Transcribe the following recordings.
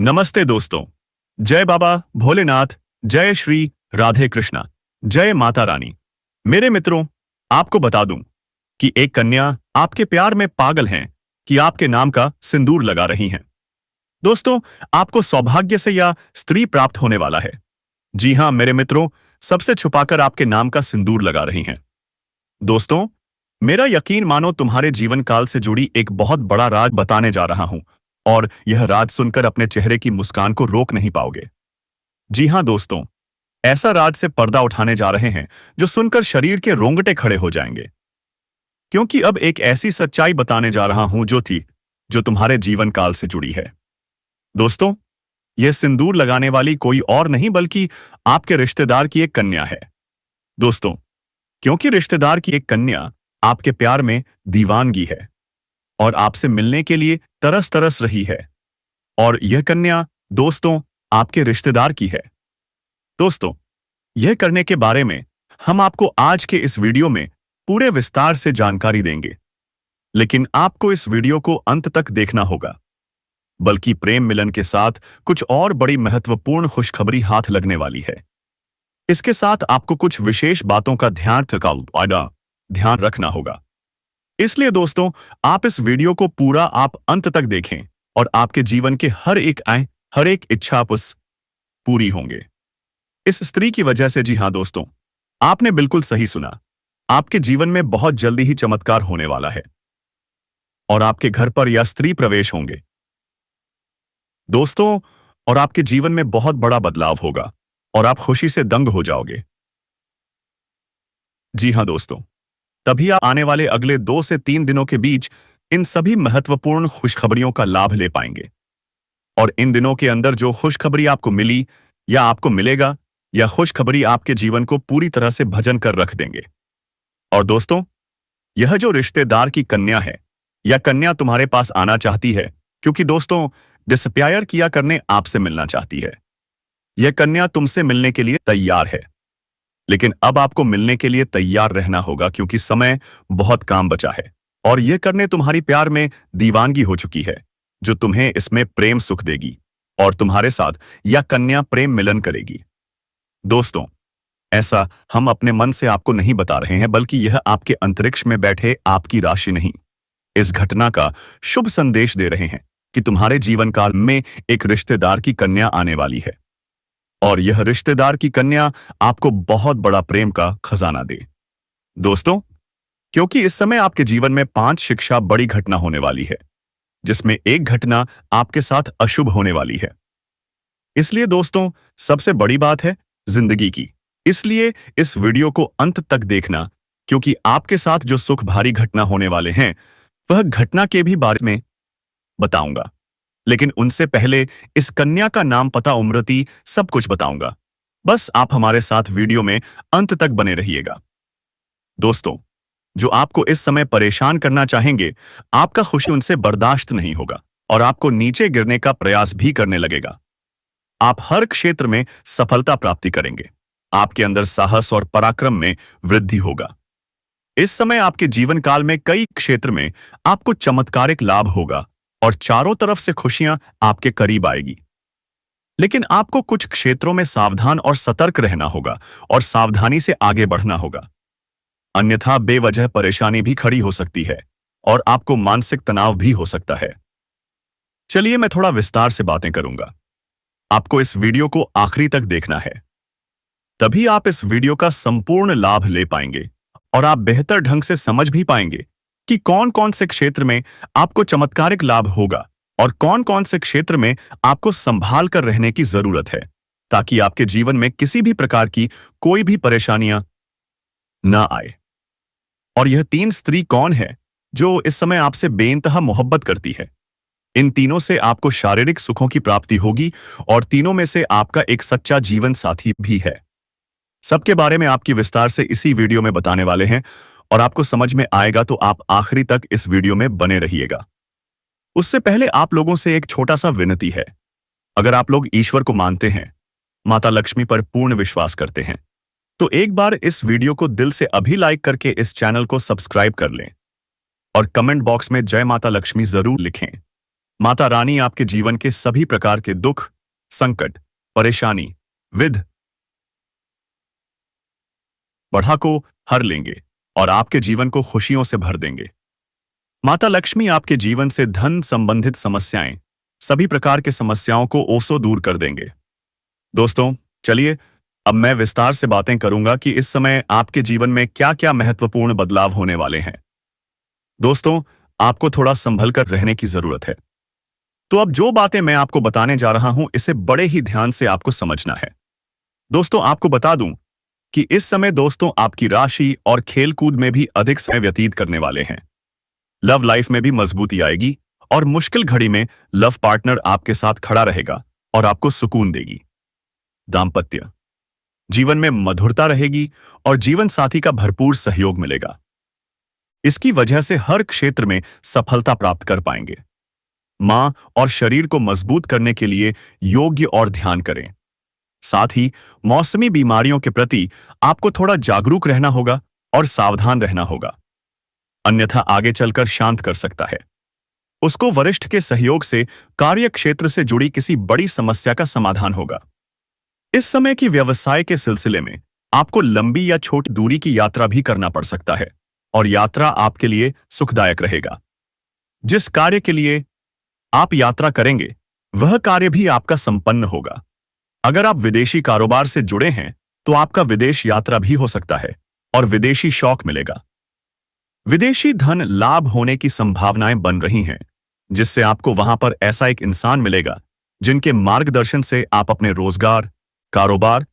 नमस्ते दोस्तों। जय बाबा भोलेनाथ, जय श्री राधे कृष्णा, जय माता रानी। मेरे मित्रों, आपको बता दूं कि एक कन्या आपके प्यार में पागल हैं कि आपके नाम का सिंदूर लगा रही हैं। दोस्तों, आपको सौभाग्य से या स्त्री प्राप्त होने वाला है। जी हां मेरे मित्रों, सबसे छुपाकर आपके नाम का सिंदूर लगा रही हैं। दोस्तों, मेरा यकीन मानो तुम्हारे जीवन काल से जुड़ी एक बहुत बड़ा राज बताने जा रहा हूं, और यह राज सुनकर अपने चेहरे की मुस्कान को रोक नहीं पाओगे। जी हां दोस्तों, ऐसा राज से पर्दा उठाने जा रहे हैं जो सुनकर शरीर के रोंगटे खड़े हो जाएंगे, क्योंकि अब एक ऐसी सच्चाई बताने जा रहा हूं जो तुम्हारे जीवन काल से जुड़ी है। दोस्तों, यह सिंदूर लगाने वाली कोई और नहीं बल्कि आपके रिश्तेदार की एक कन्या है। दोस्तों, क्योंकि रिश्तेदार की एक कन्या आपके प्यार में दीवानगी है और आपसे मिलने के लिए तरस तरस रही है, और यह कन्या दोस्तों आपके रिश्तेदार की है। दोस्तों, यह करने के बारे में हम आपको आज के इस वीडियो में पूरे विस्तार से जानकारी देंगे, लेकिन आपको इस वीडियो को अंत तक देखना होगा, बल्कि प्रेम मिलन के साथ कुछ और बड़ी महत्वपूर्ण खुशखबरी हाथ लगने वाली है। इसके साथ आपको कुछ विशेष बातों का ध्यान रखना होगा। इसलिए दोस्तों, आप इस वीडियो को पूरा आप अंत तक देखें और आपके जीवन के हर एक इच्छा पूरी होंगे इस स्त्री की वजह से। जी हां दोस्तों, आपने बिल्कुल सही सुना। आपके जीवन में बहुत जल्दी ही चमत्कार होने वाला है और आपके घर पर यह स्त्री प्रवेश होंगे दोस्तों, और आपके जीवन में बहुत बड़ा बदलाव होगा और आप खुशी से दंग हो जाओगे। जी हां दोस्तों, तभी आप आने वाले अगले 2 से 3 दिनों के बीच इन सभी महत्वपूर्ण खुशखबरियों का लाभ ले पाएंगे। और इन दिनों के अंदर जो खुशखबरी आपको मिली या आपको मिलेगा, यह खुशखबरी आपके जीवन को पूरी तरह से भजन कर रख देंगे। और दोस्तों, यह जो रिश्तेदार की कन्या है, यह कन्या तुम्हारे पास आना चाहती है, क्योंकि दोस्तों डिसप्यार किया करने आपसे मिलना चाहती है। यह कन्या तुमसे मिलने के लिए तैयार है, लेकिन अब आपको मिलने के लिए तैयार रहना होगा, क्योंकि समय बहुत काम बचा है और यह करने तुम्हारी प्यार में दीवानगी हो चुकी है, जो तुम्हें इसमें प्रेम सुख देगी और तुम्हारे साथ यह कन्या प्रेम मिलन करेगी। दोस्तों, ऐसा हम अपने मन से आपको नहीं बता रहे हैं, बल्कि यह आपके अंतरिक्ष में बैठे आपकी राशि नहीं, इस घटना का शुभ संदेश दे रहे हैं कि तुम्हारे जीवन काल में एक रिश्तेदार की कन्या आने वाली है, और यह रिश्तेदार की कन्या आपको बहुत बड़ा प्रेम का खजाना दे। दोस्तों, क्योंकि इस समय आपके जीवन में 5 शिक्षा बड़ी घटना होने वाली है, जिसमें एक घटना आपके साथ अशुभ होने वाली है। इसलिए दोस्तों, सबसे बड़ी बात है जिंदगी की। इसलिए इस वीडियो को अंत तक देखना, क्योंकि आपके साथ जो सुख भारी घटना होने वाले हैं, वह घटना के भी बारे में बताऊंगा, लेकिन उनसे पहले इस कन्या का नाम, पता, उम्र सब कुछ बताऊंगा। बस आप हमारे साथ वीडियो में अंत तक बने रहिएगा। दोस्तों, जो आपको इस समय परेशान करना चाहेंगे, आपका खुशी उनसे बर्दाश्त नहीं होगा और आपको नीचे गिरने का प्रयास भी करने लगेगा। आप हर क्षेत्र में सफलता प्राप्ति करेंगे। आपके अंदर साहस और पराक्रम में वृद्धि होगा। इस समय आपके जीवन काल में कई क्षेत्र में आपको चमत्कारिक लाभ होगा और चारों तरफ से खुशियां आपके करीब आएगी। लेकिन आपको कुछ क्षेत्रों में सावधान और सतर्क रहना होगा और सावधानी से आगे बढ़ना होगा, अन्यथा बेवजह परेशानी भी खड़ी हो सकती है और आपको मानसिक तनाव भी हो सकता है। चलिए मैं थोड़ा विस्तार से बातें करूंगा। आपको इस वीडियो को आखिरी तक देखना है, तभी आप इस वीडियो का संपूर्ण लाभ ले पाएंगे और आप बेहतर ढंग से समझ भी पाएंगे कि कौन कौन से क्षेत्र में आपको चमत्कारिक लाभ होगा और कौन कौन से क्षेत्र में आपको संभाल कर रहने की जरूरत है, ताकि आपके जीवन में किसी भी प्रकार की कोई भी परेशानियां ना आए। और यह 3 स्त्री कौन है जो इस समय आपसे बेइंतहा मोहब्बत करती है? इन तीनों से आपको शारीरिक सुखों की प्राप्ति होगी और तीनों में से आपका एक सच्चा जीवन साथी भी है। सबके बारे में आपकी विस्तार से इसी वीडियो में बताने वाले हैं और आपको समझ में आएगा, तो आप आखिरी तक इस वीडियो में बने रहिएगा। उससे पहले आप लोगों से एक छोटा सा विनती है। अगर आप लोग ईश्वर को मानते हैं, माता लक्ष्मी पर पूर्ण विश्वास करते हैं, तो एक बार इस वीडियो को दिल से अभी लाइक करके इस चैनल को सब्सक्राइब कर लें और कमेंट बॉक्स में जय माता लक्ष्मी जरूर लिखें। माता रानी आपके जीवन के सभी प्रकार के दुख, संकट, परेशानी, विध बढ़ा को हर लेंगे और आपके जीवन को खुशियों से भर देंगे। माता लक्ष्मी आपके जीवन से धन संबंधित समस्याएं, सभी प्रकार के समस्याओं को ओसो दूर कर देंगे। दोस्तों, चलिए अब मैं विस्तार से बातें करूंगा कि इस समय आपके जीवन में क्या-क्या महत्वपूर्ण बदलाव होने वाले हैं। दोस्तों, आपको थोड़ा संभल कर रहने की जरूरत है। तो अब जो बातें मैं आपको बताने जा रहा हूं, इसे बड़े ही ध्यान से आपको समझना है। दोस्तों, आपको बता दूं कि इस समय दोस्तों आपकी राशि और खेलकूद में भी अधिक समय व्यतीत करने वाले हैं। लव लाइफ में भी मजबूती आएगी और मुश्किल घड़ी में लव पार्टनर आपके साथ खड़ा रहेगा और आपको सुकून देगी। दाम्पत्य जीवन में मधुरता रहेगी और जीवन साथी का भरपूर सहयोग मिलेगा। इसकी वजह से हर क्षेत्र में सफलता प्राप्त कर पाएंगे। मां और शरीर को मजबूत करने के लिए योग्य और ध्यान करें। साथ ही मौसमी बीमारियों के प्रति आपको थोड़ा जागरूक रहना होगा और सावधान रहना होगा, अन्यथा आगे चलकर शांत कर सकता है। उसको वरिष्ठ के सहयोग से कार्य क्षेत्र से जुड़ी किसी बड़ी समस्या का समाधान होगा। इस समय की व्यवसाय के सिलसिले में आपको लंबी या छोटी दूरी की यात्रा भी करना पड़ सकता है और यात्रा आपके लिए सुखदायक रहेगा। जिस कार्य के लिए आप यात्रा करेंगे वह कार्य भी आपका संपन्न होगा। अगर आप विदेशी कारोबार से जुड़े हैं तो आपका विदेश यात्रा भी हो सकता है और विदेशी शौक मिलेगा। विदेशी धन लाभ होने की संभावनाएं बन रही हैं, जिससे आपको वहां पर ऐसा एक इंसान मिलेगा जिनके मार्गदर्शन से आप अपने रोजगार, कारोबार,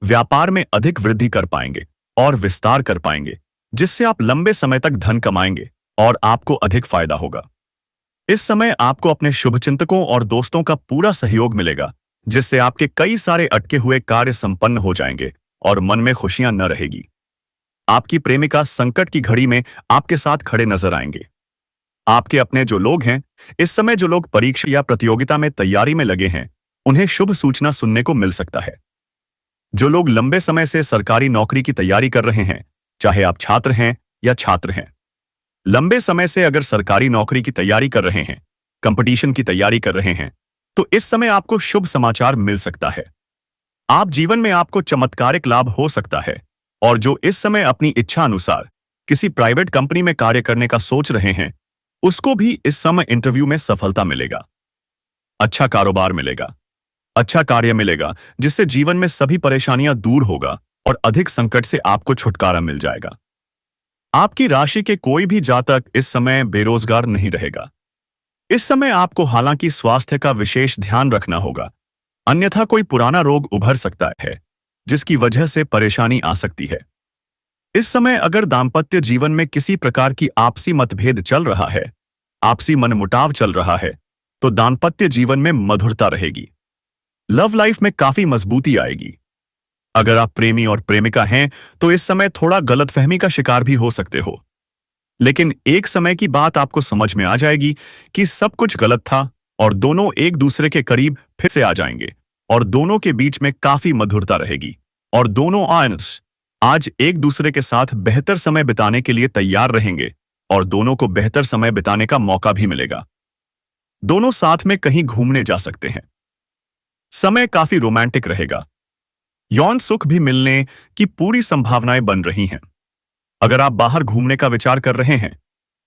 व्यापार में अधिक वृद्धि कर पाएंगे और विस्तार कर पाएंगे, जिससे आप लंबे समय तक धन कमाएंगे और आपको अधिक फायदा होगा। इस समय आपको अपने शुभचिंतकों और दोस्तों का पूरा सहयोग मिलेगा, जिससे आपके कई सारे अटके हुए कार्य संपन्न हो जाएंगे और मन में खुशियां न रहेगी। आपकी प्रेमिका संकट की घड़ी में आपके साथ खड़े नजर आएंगे। आपके अपने जो लोग हैं, इस समय जो लोग परीक्षा या प्रतियोगिता में तैयारी में लगे हैं, उन्हें शुभ सूचना सुनने को मिल सकता है। जो लोग लंबे समय से सरकारी नौकरी की तैयारी कर रहे हैं, चाहे आप छात्र हैं या छात्र हैं, लंबे समय से अगर सरकारी नौकरी की तैयारी कर रहे हैं, कंपटीशन की तैयारी कर रहे हैं, तो इस समय आपको शुभ समाचार मिल सकता है। आप जीवन में आपको चमत्कारिक लाभ हो सकता है और जो इस समय अपनी इच्छा अनुसार किसी प्राइवेट कंपनी में कार्य करने का सोच रहे हैं, उसको भी इस समय इंटरव्यू में सफलता मिलेगा। अच्छा कारोबार मिलेगा, अच्छा कार्य मिलेगा, जिससे जीवन में सभी परेशानियां दूर होगा और अधिक संकट से आपको छुटकारा मिल जाएगा। आपकी राशि के कोई भी जातक इस समय बेरोजगार नहीं रहेगा। इस समय आपको हालांकि स्वास्थ्य का विशेष ध्यान रखना होगा, अन्यथा कोई पुराना रोग उभर सकता है जिसकी वजह से परेशानी आ सकती है। इस समय अगर दाम्पत्य जीवन में किसी प्रकार की आपसी मतभेद चल रहा है, आपसी मनमुटाव चल रहा है, तो दाम्पत्य जीवन में मधुरता रहेगी। लव लाइफ में काफी मजबूती आएगी। अगर आप प्रेमी और प्रेमिका हैं तो इस समय थोड़ा गलतफहमी का शिकार भी हो सकते हो, लेकिन एक समय की बात आपको समझ में आ जाएगी कि सब कुछ गलत था और दोनों एक दूसरे के करीब फिर से आ जाएंगे और दोनों के बीच में काफी मधुरता रहेगी और दोनों आज एक दूसरे के साथ बेहतर समय बिताने के लिए तैयार रहेंगे और दोनों को बेहतर समय बिताने का मौका भी मिलेगा। दोनों साथ में कहीं घूमने जा सकते हैं। समय काफी रोमांटिक रहेगा। यौन सुख भी मिलने की पूरी संभावनाएं बन रही हैं। अगर आप बाहर घूमने का विचार कर रहे हैं,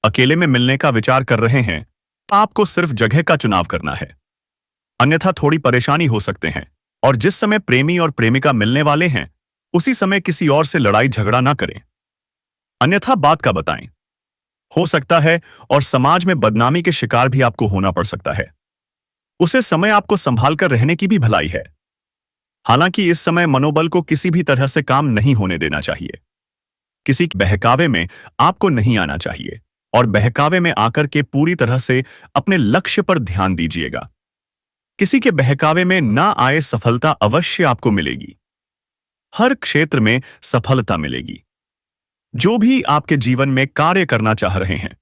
अकेले में मिलने का विचार कर रहे हैं, तो आपको सिर्फ जगह का चुनाव करना है, अन्यथा थोड़ी परेशानी हो सकते हैं। और जिस समय प्रेमी और प्रेमिका मिलने वाले हैं, उसी समय किसी और से लड़ाई झगड़ा ना करें, अन्यथा बात का बताएं। हो सकता है और समाज में बदनामी के शिकार भी आपको होना पड़ सकता है। उसे समय आपको संभाल कर रहने की भी भलाई है। हालांकि इस समय मनोबल को किसी भी तरह से काम नहीं होने देना चाहिए। किसी बहकावे में आपको नहीं आना चाहिए और बहकावे में आकर के पूरी तरह से अपने लक्ष्य पर ध्यान दीजिएगा। किसी के बहकावे में ना आए सफलता अवश्य आपको मिलेगी। हर क्षेत्र में सफलता मिलेगी। जो भी आपके जीवन में कार्य करना चाह रहे हैं,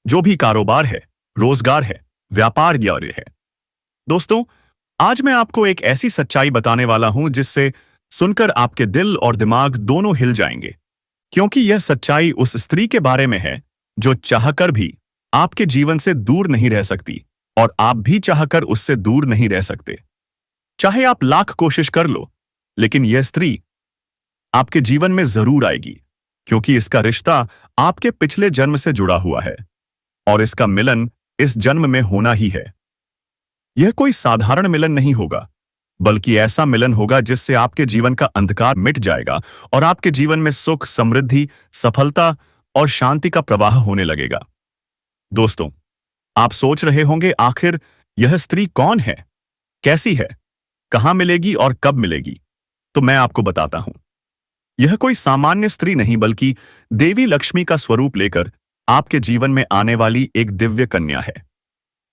जो भी कारोबार है, रोजगार है, व्यापार या है। दोस्तों, आज मैं आपको एक ऐसी सच्चाई बताने वाला हूं जिससे सुनकर आपके दिल और दिमाग दोनों हिल जाएंगे, क्योंकि यह सच्चाई उस स्त्री के बारे में है जो चाहकर भी आपके जीवन से दूर नहीं रह सकती और आप भी चाहकर उससे दूर नहीं रह सकते। चाहे आप लाख कोशिश कर लो, लेकिन यह स्त्री आपके जीवन में जरूर आएगी, क्योंकि इसका रिश्ता आपके पिछले जन्म से जुड़ा हुआ है और इसका मिलन इस जन्म में होना ही है। यह कोई साधारण मिलन नहीं होगा, बल्कि ऐसा मिलन होगा जिससे आपके जीवन का अंधकार मिट जाएगा और आपके जीवन में सुख, समृद्धि, सफलता और शांति का प्रवाह होने लगेगा। दोस्तों, आप सोच रहे होंगे, आखिर यह स्त्री कौन है, कैसी है, कहां मिलेगी और कब मिलेगी? तो मैं आपको बताता हूं। यह कोई सामान्य स्त्री नहीं, बल्कि देवी लक्ष्मी का स्वरूप लेकर आपके जीवन में आने वाली एक दिव्य कन्या है।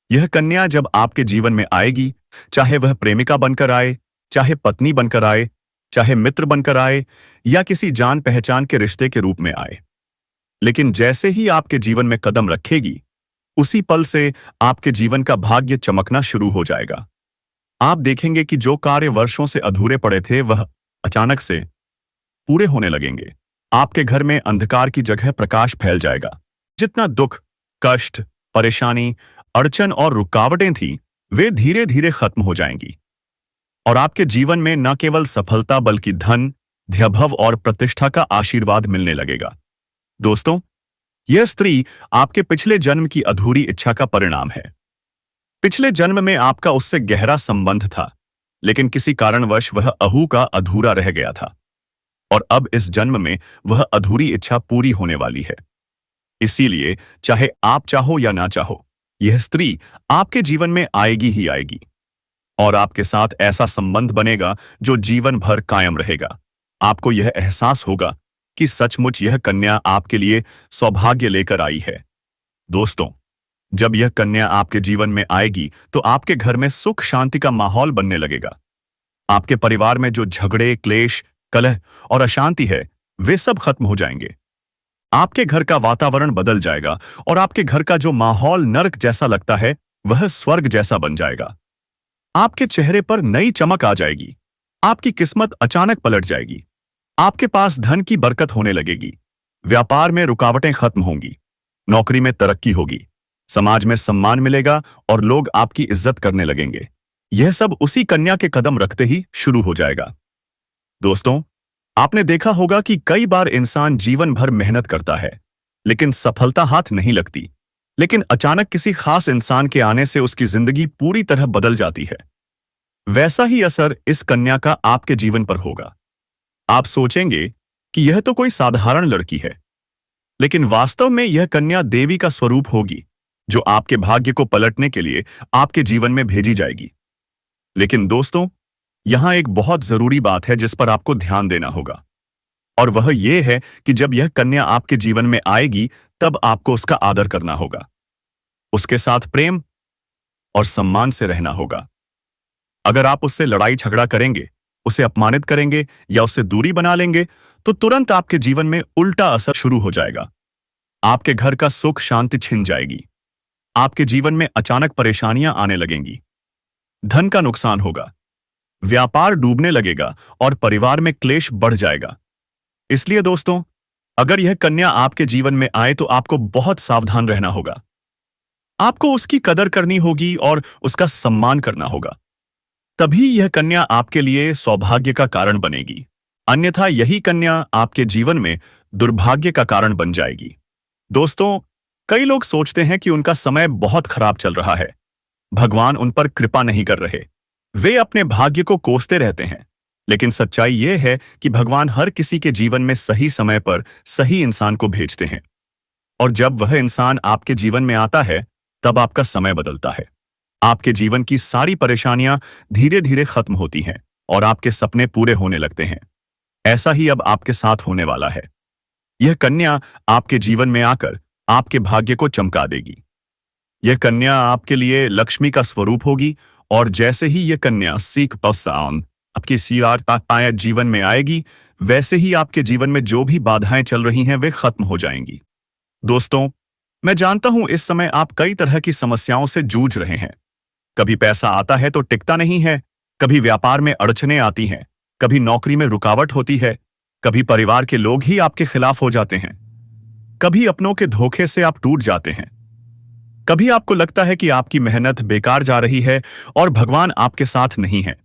यह कन्या जब आपके जीवन में आएगी, चाहे वह प्रेमिका बनकर आए, चाहे पत्नी बनकर आए, चाहे मित्र बनकर आए या किसी जान पहचान के रिश्ते के रूप में आए, लेकिन जैसे ही आपके जीवन में कदम रखेगी, उसी पल से आपके जीवन का भाग्य चमकना शुरू हो जाएगा। आप देखेंगे कि जो कार्य वर्षों से अधूरे पड़े थे, वह अचानक से पूरे होने लगेंगे। आपके घर में अंधकार की जगह प्रकाश फैल जाएगा। जितना दुख, कष्ट, परेशानी, अड़चन और रुकावटें थी, वे धीरे धीरे खत्म हो जाएंगी और आपके जीवन में न केवल सफलता बल्कि धन, वैभव और प्रतिष्ठा का आशीर्वाद मिलने लगेगा। दोस्तों, यह स्त्री आपके पिछले जन्म की अधूरी इच्छा का परिणाम है। पिछले जन्म में आपका उससे गहरा संबंध था, लेकिन किसी कारणवश वह अहू का अधूरा रह गया था और अब इस जन्म में वह अधूरी इच्छा पूरी होने वाली है। इसीलिए चाहे आप चाहो या ना चाहो, यह स्त्री आपके जीवन में आएगी ही आएगी और आपके साथ ऐसा संबंध बनेगा जो जीवन भर कायम रहेगा। आपको यह एहसास होगा कि सचमुच यह कन्या आपके लिए सौभाग्य लेकर आई है। दोस्तों, जब यह कन्या आपके जीवन में आएगी, तो आपके घर में सुख शांति का माहौल बनने लगेगा। आपके परिवार में जो झगड़े, क्लेश, कलह और अशांति है, वे सब खत्म हो जाएंगे। आपके घर का वातावरण बदल जाएगा और आपके घर का जो माहौल नरक जैसा लगता है, वह स्वर्ग जैसा बन जाएगा। आपके चेहरे पर नई चमक आ जाएगी। आपकी किस्मत अचानक पलट जाएगी। आपके पास धन की बरकत होने लगेगी। व्यापार में रुकावटें खत्म होंगी। नौकरी में तरक्की होगी। समाज में सम्मान मिलेगा और लोग आपकी इज्जत करने लगेंगे। यह सब उसी कन्या के कदम रखते ही शुरू हो जाएगा। दोस्तों, आपने देखा होगा कि कई बार इंसान जीवन भर मेहनत करता है, लेकिन सफलता हाथ नहीं लगती। लेकिन अचानक किसी खास इंसान के आने से उसकी जिंदगी पूरी तरह बदल जाती है। वैसा ही असर इस कन्या का आपके जीवन पर होगा। आप सोचेंगे कि यह तो कोई साधारण लड़की है, लेकिन वास्तव में यह कन्या देवी का स्वरूप होगी, जो आपके भाग्य को पलटने के लिए आपके जीवन में भेजी जाएगी। लेकिन दोस्तों, यहां एक बहुत जरूरी बात है जिस पर आपको ध्यान देना होगा, और वह यह है कि जब यह कन्या आपके जीवन में आएगी, तब आपको उसका आदर करना होगा, उसके साथ प्रेम और सम्मान से रहना होगा। अगर आप उससे लड़ाई झगड़ा करेंगे, उसे अपमानित करेंगे या उससे दूरी बना लेंगे, तो तुरंत आपके जीवन में उल्टा असर शुरू हो जाएगा। आपके घर का सुख शांति छिन जाएगी। आपके जीवन में अचानक परेशानियां आने लगेंगी। धन का नुकसान होगा, व्यापार डूबने लगेगा और परिवार में क्लेश बढ़ जाएगा। इसलिए दोस्तों, अगर यह कन्या आपके जीवन में आए तो आपको बहुत सावधान रहना होगा। आपको उसकी कदर करनी होगी और उसका सम्मान करना होगा। तभी यह कन्या आपके लिए सौभाग्य का कारण बनेगी। अन्यथा यही कन्या आपके जीवन में दुर्भाग्य का कारण बन जाएगी। दोस्तों, कई लोग सोचते हैं कि उनका समय बहुत खराब चल रहा है, भगवान उन पर कृपा नहीं कर रहे। वे अपने भाग्य को कोसते रहते हैं, लेकिन सच्चाई यह है कि भगवान हर किसी के जीवन में सही समय पर सही इंसान को भेजते हैं, और जब वह इंसान आपके जीवन में आता है, तब आपका समय बदलता है। आपके जीवन की सारी परेशानियां धीरे धीरे खत्म होती हैं और आपके सपने पूरे होने लगते हैं। ऐसा ही अब आपके साथ होने वाला है। यह कन्या आपके जीवन में आकर आपके भाग्य को चमका देगी। यह कन्या आपके लिए लक्ष्मी का स्वरूप होगी, और जैसे ही यह कन्या सीख पसान आपके सीआर जीवन में आएगी, वैसे ही आपके जीवन में जो भी बाधाएं चल रही हैं, वे खत्म हो जाएंगी। दोस्तों, मैं जानता हूं इस समय आप कई तरह की समस्याओं से जूझ रहे हैं। कभी पैसा आता है तो टिकता नहीं है, कभी व्यापार में अड़चनें आती हैं, कभी नौकरी में रुकावट होती है, कभी परिवार के लोग ही आपके खिलाफ हो जाते हैं, कभी अपनों के धोखे से आप टूट जाते हैं, कभी आपको लगता है कि आपकी मेहनत बेकार जा रही है और भगवान आपके साथ नहीं है,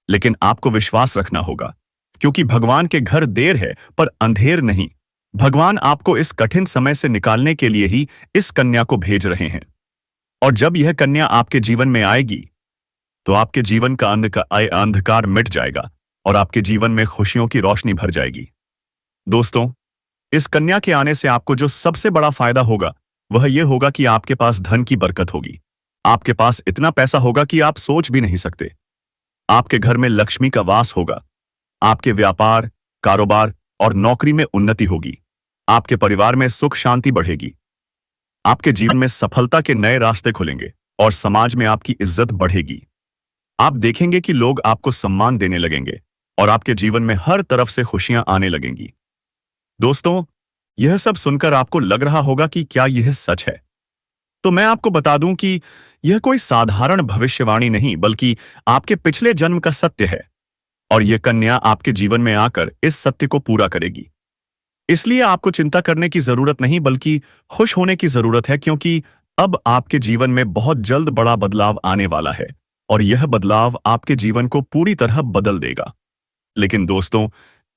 लेकिन आपको विश्वास रखना होगा, क्योंकि भगवान के घर देर है पर अंधेर नहीं। भगवान आपको इस कठिन समय से निकालने के लिए ही इस कन्या को भेज रहे हैं। और जब यह कन्या आपके जीवन में आएगी, तो आपके जीवन का अंधकार मिट जाएगा और आपके जीवन में खुशियों की रोशनी भर जाएगी। दोस्तों, इस कन्या के आने से आपको जो सबसे बड़ा फायदा होगा वह यह होगा कि आपके पास धन की बरकत होगी। आपके पास इतना पैसा होगा कि आप सोच भी नहीं सकते। आपके घर में लक्ष्मी का वास होगा। आपके व्यापार, कारोबार और नौकरी में उन्नति होगी। आपके परिवार में सुख शांति बढ़ेगी। आपके जीवन में सफलता के नए रास्ते खुलेंगे और समाज में आपकी इज्जत बढ़ेगी। आप देखेंगे कि लोग आपको सम्मान देने लगेंगे और आपके जीवन में हर तरफ से खुशियां आने लगेंगी। दोस्तों, यह सब सुनकर आपको लग रहा होगा कि क्या यह सच है? तो मैं आपको बता दूं कि यह कोई साधारण भविष्यवाणी नहीं, बल्कि आपके पिछले जन्म का सत्य है। और यह कन्या आपके जीवन में आकर इस सत्य को पूरा करेगी। इसलिए आपको चिंता करने की जरूरत नहीं, बल्कि खुश होने की जरूरत है, क्योंकि अब आपके जीवन में बहुत जल्द बड़ा बदलाव आने वाला है और यह बदलाव आपके जीवन को पूरी तरह बदल देगा। लेकिन दोस्तों,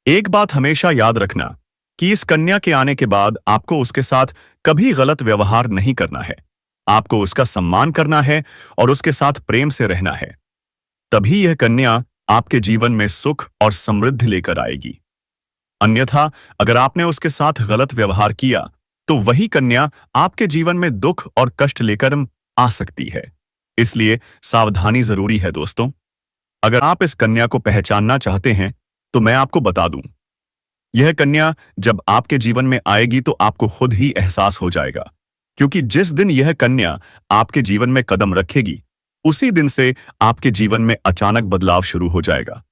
एक बात हमेशा याद रखना कि इस कन्या के आने के बाद आपको उसके साथ कभी गलत व्यवहार नहीं करना है। आपको उसका सम्मान करना है और उसके साथ प्रेम से रहना है। तभी यह कन्या आपके जीवन में सुख और समृद्धि लेकर आएगी। अन्यथा अगर आपने उसके साथ गलत व्यवहार किया, तो वही कन्या आपके जीवन में दुख और कष्ट लेकर आ सकती है। इसलिए सावधानी जरूरी है दोस्तों। अगर आप इस कन्या को पहचानना चाहते हैं, तो मैं आपको बता दूं, यह कन्या जब आपके जीवन में आएगी तो आपको खुद ही एहसास हो जाएगा, क्योंकि जिस दिन यह कन्या आपके जीवन में कदम रखेगी, उसी दिन से आपके जीवन में अचानक बदलाव शुरू हो जाएगा।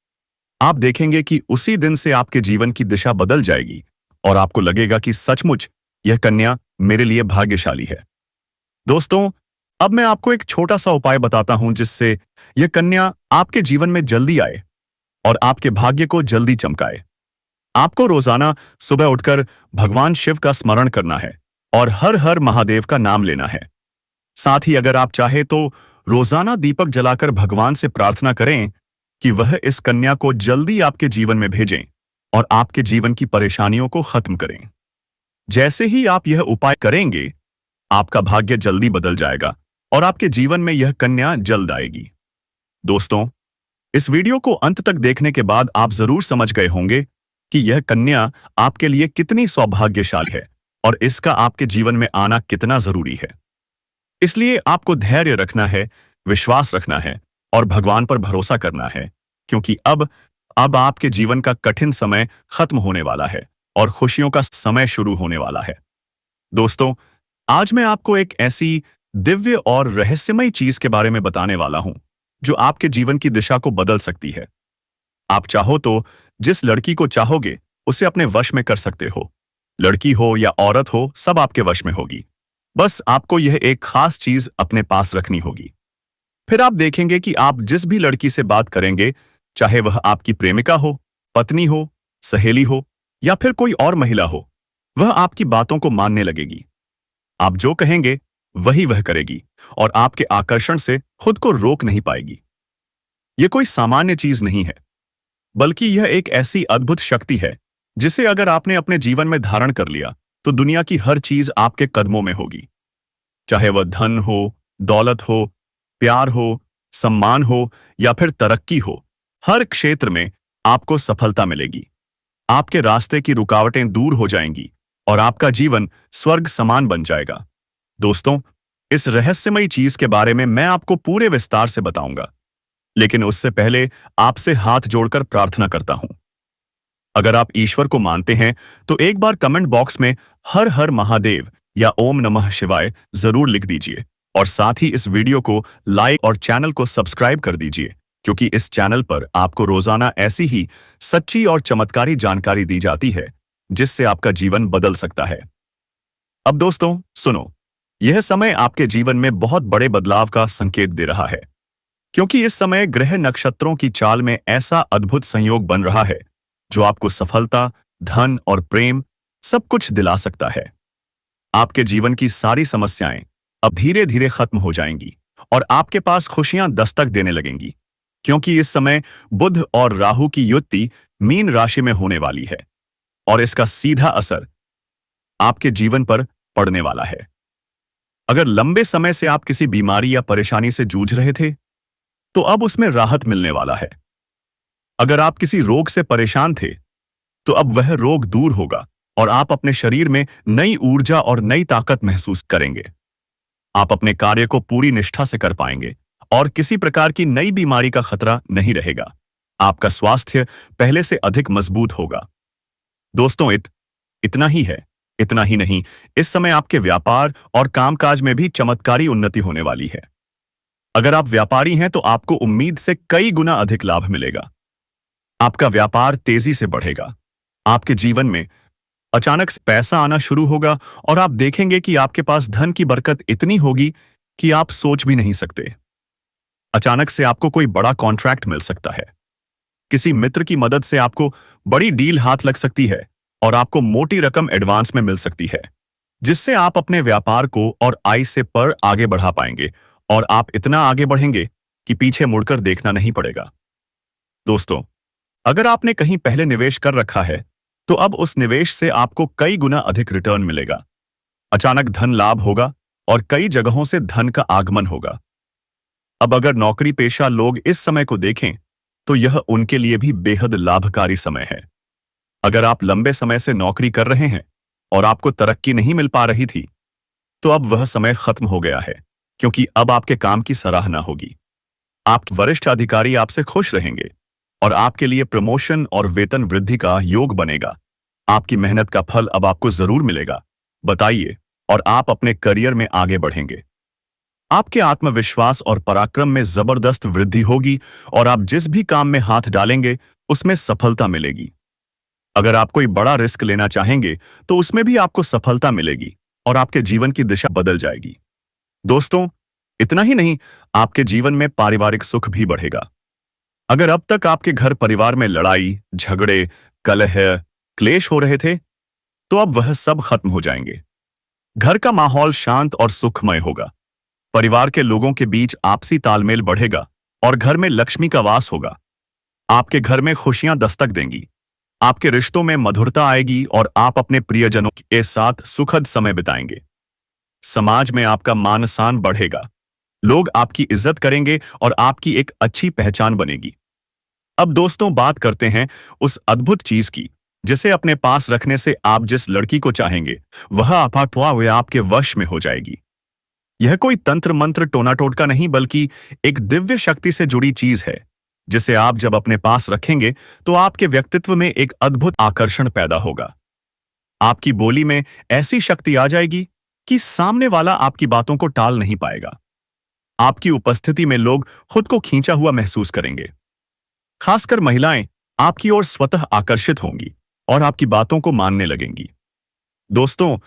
आप देखेंगे कि उसी दिन से आपके जीवन की दिशा बदल जाएगी और आपको लगेगा कि सचमुच यह कन्या मेरे लिए भाग्यशाली है। दोस्तों, अब मैं आपको एक छोटा सा उपाय बताता हूं जिससे यह कन्या आपके जीवन में जल्दी आए और आपके भाग्य को जल्दी चमकाए। आपको रोजाना सुबह उठकर भगवान शिव का स्मरण करना है और हर हर महादेव का नाम लेना है। साथ ही अगर आप चाहे तो रोजाना दीपक जलाकर भगवान से प्रार्थना करें कि वह इस कन्या को जल्दी आपके जीवन में भेजें और आपके जीवन की परेशानियों को खत्म करें। जैसे ही आप यह उपाय करेंगे, आपका भाग्य जल्दी बदल जाएगा और आपके जीवन में यह कन्या जल्द आएगी। दोस्तों, इस वीडियो को अंत तक देखने के बाद आप जरूर समझ गए होंगे कि यह कन्या आपके लिए कितनी सौभाग्यशाली है और इसका आपके जीवन में आना कितना जरूरी है। इसलिए आपको धैर्य रखना है, विश्वास रखना है और भगवान पर भरोसा करना है, क्योंकि अब आपके जीवन का कठिन समय खत्म होने वाला है और खुशियों का समय शुरू होने वाला है। दोस्तों, आज मैं आपको एक ऐसी दिव्य और रहस्यमय चीज के बारे में बताने वाला हूं जो आपके जीवन की दिशा को बदल सकती है। आप चाहो तो जिस लड़की को चाहोगे उसे अपने वश में कर सकते हो। लड़की हो या औरत हो, सब आपके वश में होगी। बस आपको यह एक खास चीज अपने पास रखनी होगी। फिर आप देखेंगे कि आप जिस भी लड़की से बात करेंगे, चाहे वह आपकी प्रेमिका हो, पत्नी हो, सहेली हो या फिर कोई और महिला हो, वह आपकी बातों को मानने लगेगी। आप जो कहेंगे वही वह करेगी और आपके आकर्षण से खुद को रोक नहीं पाएगी। यह कोई सामान्य चीज नहीं है, बल्कि यह एक ऐसी अद्भुत शक्ति है जिसे अगर आपने अपने जीवन में धारण कर लिया तो दुनिया की हर चीज आपके कदमों में होगी। चाहे वह धन हो, दौलत हो, प्यार हो, सम्मान हो या फिर तरक्की हो, हर क्षेत्र में आपको सफलता मिलेगी। आपके रास्ते की रुकावटें दूर हो जाएंगी और आपका जीवन स्वर्ग समान बन जाएगा। दोस्तों, इस रहस्यमयी चीज के बारे में मैं आपको पूरे विस्तार से बताऊंगा, लेकिन उससे पहले आपसे हाथ जोड़कर प्रार्थना करता हूं। अगर आप ईश्वर को मानते हैं तो एक बार कमेंट बॉक्स में हर हर महादेव या ओम नमः शिवाय जरूर लिख दीजिए और साथ ही इस वीडियो को लाइक और चैनल को सब्सक्राइब कर दीजिए, क्योंकि इस चैनल पर आपको रोजाना ऐसी ही सच्ची और चमत्कारी जानकारी दी जाती है जिससे आपका जीवन बदल सकता है। अब दोस्तों सुनो, यह समय आपके जीवन में बहुत बड़े बदलाव का संकेत दे रहा है, क्योंकि इस समय ग्रह नक्षत्रों की चाल में ऐसा अद्भुत संयोग बन रहा है जो आपको सफलता, धन और प्रेम सब कुछ दिला सकता है। आपके जीवन की सारी समस्याएं अब धीरे धीरे खत्म हो जाएंगी और आपके पास खुशियां दस्तक देने लगेंगी, क्योंकि इस समय बुध और राहु की युति मीन राशि में होने वाली है और इसका सीधा असर आपके जीवन पर पड़ने वाला है। अगर लंबे समय से आप किसी बीमारी या परेशानी से जूझ रहे थे, तो अब उसमें राहत मिलने वाला है। अगर आप किसी रोग से परेशान थे, तो अब वह रोग दूर होगा और आप अपने शरीर में नई ऊर्जा और नई ताकत महसूस करेंगे। आप अपने कार्य को पूरी निष्ठा से कर पाएंगे और किसी प्रकार की नई बीमारी का खतरा नहीं रहेगा। आपका स्वास्थ्य पहले से अधिक मजबूत होगा। दोस्तों, इतना ही है, इतना ही नहीं, इस समय आपके व्यापार और कामकाज में भी चमत्कारी उन्नति होने वाली है। अगर आप व्यापारी हैं तो आपको उम्मीद से कई गुना अधिक लाभ मिलेगा। आपका व्यापार तेजी से बढ़ेगा। आपके जीवन में अचानक से पैसा आना शुरू होगा और आप देखेंगे कि आपके पास धन की बरकत इतनी होगी कि आप सोच भी नहीं सकते। अचानक से आपको कोई बड़ा कॉन्ट्रैक्ट मिल सकता है। किसी मित्र की मदद से आपको बड़ी डील हाथ लग सकती है और आपको मोटी रकम एडवांस में मिल सकती है, जिससे आप अपने व्यापार को और आय से पर आगे बढ़ा पाएंगे और आप इतना आगे बढ़ेंगे कि पीछे मुड़कर देखना नहीं पड़ेगा। दोस्तों, अगर आपने कहीं पहले निवेश कर रखा है, तो अब उस निवेश से आपको कई गुना अधिक रिटर्न मिलेगा। अचानक धन लाभ होगा और कई जगहों से धन का आगमन होगा। अब अगर नौकरी पेशा लोग इस समय को देखें, तो यह उनके लिए भी बेहद लाभकारी समय है। अगर आप लंबे समय से नौकरी कर रहे हैं और आपको तरक्की नहीं मिल पा रही थी, तो अब वह समय खत्म हो गया है, क्योंकि अब आपके काम की सराहना होगी। आप वरिष्ठ अधिकारी आपसे खुश रहेंगे और आपके लिए प्रमोशन और वेतन वृद्धि का योग बनेगा। आपकी मेहनत का फल अब आपको जरूर मिलेगा। बताइए, और आप अपने करियर में आगे बढ़ेंगे। आपके आत्मविश्वास और पराक्रम में जबरदस्त वृद्धि होगी और आप जिस भी काम में हाथ डालेंगे उसमें सफलता मिलेगी। अगर आप कोई बड़ा रिस्क लेना चाहेंगे तो उसमें भी आपको सफलता मिलेगी और आपके जीवन की दिशा बदल जाएगी। दोस्तों, इतना ही नहीं, आपके जीवन में पारिवारिक सुख भी बढ़ेगा। अगर अब तक आपके घर परिवार में लड़ाई, झगड़े, कलह, क्लेश हो रहे थे, तो अब वह सब खत्म हो जाएंगे। घर का माहौल शांत और सुखमय होगा। परिवार के लोगों के बीच आपसी तालमेल बढ़ेगा और घर में लक्ष्मी का वास होगा। आपके घर में खुशियां दस्तक देंगी। आपके रिश्तों में मधुरता आएगी और आप अपने प्रियजनों के साथ सुखद समय बिताएंगे। समाज में आपका मान सम्मान बढ़ेगा। लोग आपकी इज्जत करेंगे और आपकी एक अच्छी पहचान बनेगी। अब दोस्तों, बात करते हैं उस अद्भुत चीज की, जिसे अपने पास रखने से आप जिस लड़की को चाहेंगे वह आपके वश में हो जाएगी। यह कोई तंत्र मंत्र टोना टोटका नहीं, बल्कि एक दिव्य शक्ति से जुड़ी चीज है, जिसे आप जब अपने पास रखेंगे तो आपके व्यक्तित्व में एक अद्भुत आकर्षण पैदा होगा। आपकी बोली में ऐसी शक्ति आ जाएगी कि सामने वाला आपकी बातों को टाल नहीं पाएगा। आपकी उपस्थिति में लोग खुद को खींचा हुआ महसूस करेंगे। खासकर महिलाएं आपकी ओर स्वतः आकर्षित होंगी और आपकी बातों को मानने लगेंगी। दोस्तों,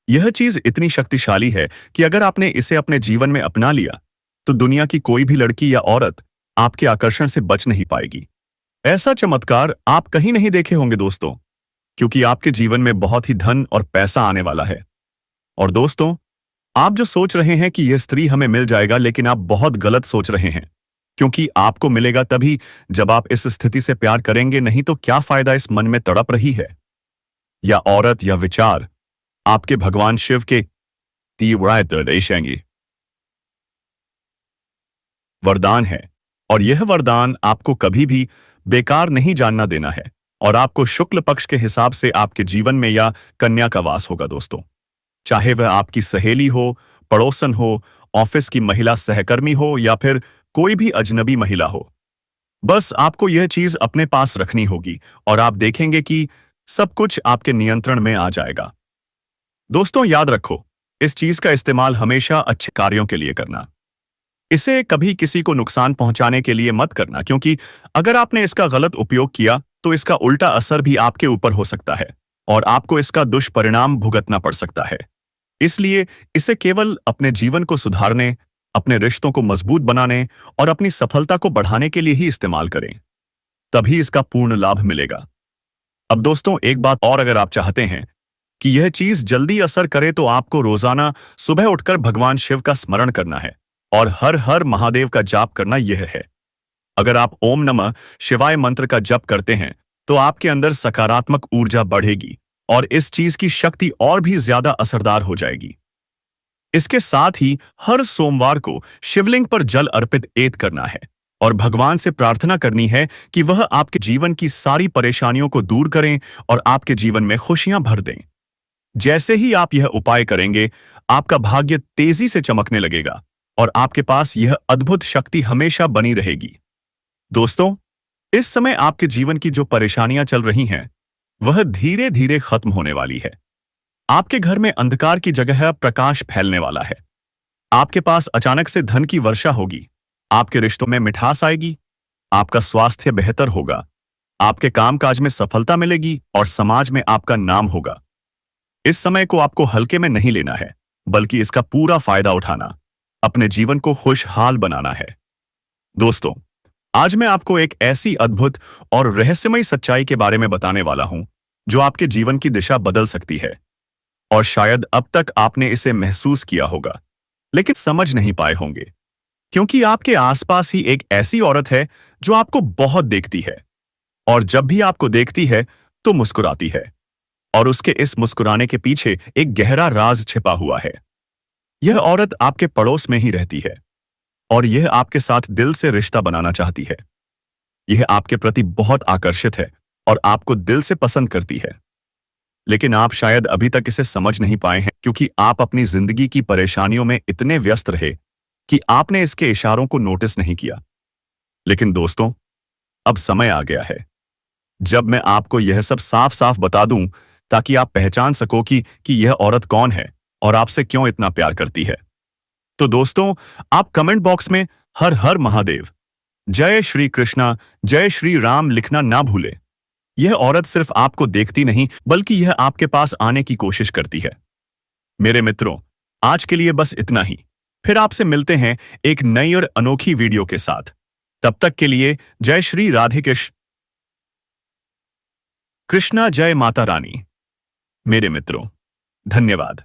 यह चीज इतनी शक्तिशाली है कि अगर आपने इसे अपने जीवन में अपना लिया, तो दुनिया की कोई भी लड़की या औरत आपके आकर्षण से बच नहीं पाएगी। ऐसा चमत्कार आप कहीं नहीं देखे होंगे दोस्तों, क्योंकि आपके जीवन में बहुत ही धन और पैसा आने वाला है। और दोस्तों, आप जो सोच रहे हैं कि यह स्त्री हमें मिल जाएगा, लेकिन आप बहुत गलत सोच रहे हैं, क्योंकि आपको मिलेगा तभी जब आप इस स्थिति से प्यार करेंगे। नहीं तो क्या फायदा इस मन में तड़प रही है। या औरत या विचार आपके भगवान शिव के वरदान है, और यह वरदान आपको कभी भी बेकार नहीं जानना देना है और आपको शुक्ल पक्ष के हिसाब से आपके जीवन में या कन्या का वास होगा। दोस्तों, चाहे वह आपकी सहेली हो, पड़ोसन हो, ऑफिस की महिला सहकर्मी हो या फिर कोई भी अजनबी महिला हो, बस आपको यह चीज अपने पास रखनी होगी और आप देखेंगे कि सब कुछ आपके नियंत्रण में आ जाएगा। दोस्तों, याद रखो, इस चीज का इस्तेमाल हमेशा अच्छे कार्यों के लिए करना। इसे कभी किसी को नुकसान पहुंचाने के लिए मत करना, क्योंकि अगर आपने इसका गलत उपयोग किया तो इसका उल्टा असर भी आपके ऊपर हो सकता है और आपको इसका दुष्परिणाम भुगतना पड़ सकता है। इसलिए इसे केवल अपने जीवन को सुधारने, अपने रिश्तों को मजबूत बनाने और अपनी सफलता को बढ़ाने के लिए ही इस्तेमाल करें, तभी इसका पूर्ण लाभ मिलेगा। अब दोस्तों, एक बात और, अगर आप चाहते हैं कि यह चीज जल्दी असर करे तो आपको रोजाना सुबह उठकर भगवान शिव का स्मरण करना है और हर हर महादेव का जाप करना यह है। अगर आप ओम नमः शिवाय मंत्र का जप करते हैं तो आपके अंदर सकारात्मक ऊर्जा बढ़ेगी और इस चीज की शक्ति और भी ज्यादा असरदार हो जाएगी। इसके साथ ही हर सोमवार को शिवलिंग पर जल अर्पित एत करना है और भगवान से प्रार्थना करनी है कि वह आपके जीवन की सारी परेशानियों को दूर करें और आपके जीवन में खुशियां भर दें। जैसे ही आप यह उपाय करेंगे, आपका भाग्य तेजी से चमकने लगेगा और आपके पास यह अद्भुत शक्ति हमेशा बनी रहेगी। दोस्तों, इस समय आपके जीवन की जो परेशानियां चल रही हैं, वह धीरे धीरे खत्म होने वाली है। आपके घर में अंधकार की जगह प्रकाश फैलने वाला है। आपके पास अचानक से धन की वर्षा होगी। आपके रिश्तों में मिठास आएगी। आपका स्वास्थ्य बेहतर होगा। आपके कामकाज में सफलता मिलेगी और समाज में आपका नाम होगा। इस समय को आपको हल्के में नहीं लेना है, बल्कि इसका पूरा फायदा उठाना, अपने जीवन को खुशहाल बनाना है। दोस्तों, आज मैं आपको एक ऐसी अद्भुत और रहस्यमयी सच्चाई के बारे में बताने वाला हूं, जो आपके जीवन की दिशा बदल सकती है। और शायद अब तक आपने इसे महसूस किया होगा, लेकिन समझ नहीं पाए होंगे, क्योंकि आपके आसपास ही एक ऐसी औरत है जो आपको बहुत देखती है और जब भी आपको देखती है तो मुस्कुराती है, और उसके इस मुस्कुराने के पीछे एक गहरा राज छिपा हुआ है। यह औरत आपके पड़ोस में ही रहती है और यह आपके साथ दिल से रिश्ता बनाना चाहती है। यह आपके प्रति बहुत आकर्षित है और आपको दिल से पसंद करती है। लेकिन आप शायद अभी तक इसे समझ नहीं पाए हैं, क्योंकि आप अपनी जिंदगी की परेशानियों में इतने व्यस्त रहे कि आपने इसके इशारों को नोटिस नहीं किया। लेकिन दोस्तों, अब समय आ गया है जब मैं आपको यह सब साफ साफ बता दूं, ताकि आप पहचान सको कि यह औरत कौन है और आपसे क्यों इतना प्यार करती है। तो दोस्तों, आप कमेंट बॉक्स में हर हर महादेव, जय श्री कृष्णा, जय श्री राम लिखना ना भूलें। यह औरत सिर्फ आपको देखती नहीं, बल्कि यह आपके पास आने की कोशिश करती है। मेरे मित्रों, आज के लिए बस इतना ही। फिर आपसे मिलते हैं एक नई और अनोखी वीडियो के साथ। तब तक के लिए जय श्री राधे कृष्णा, जय माता रानी। मेरे मित्रों, धन्यवाद।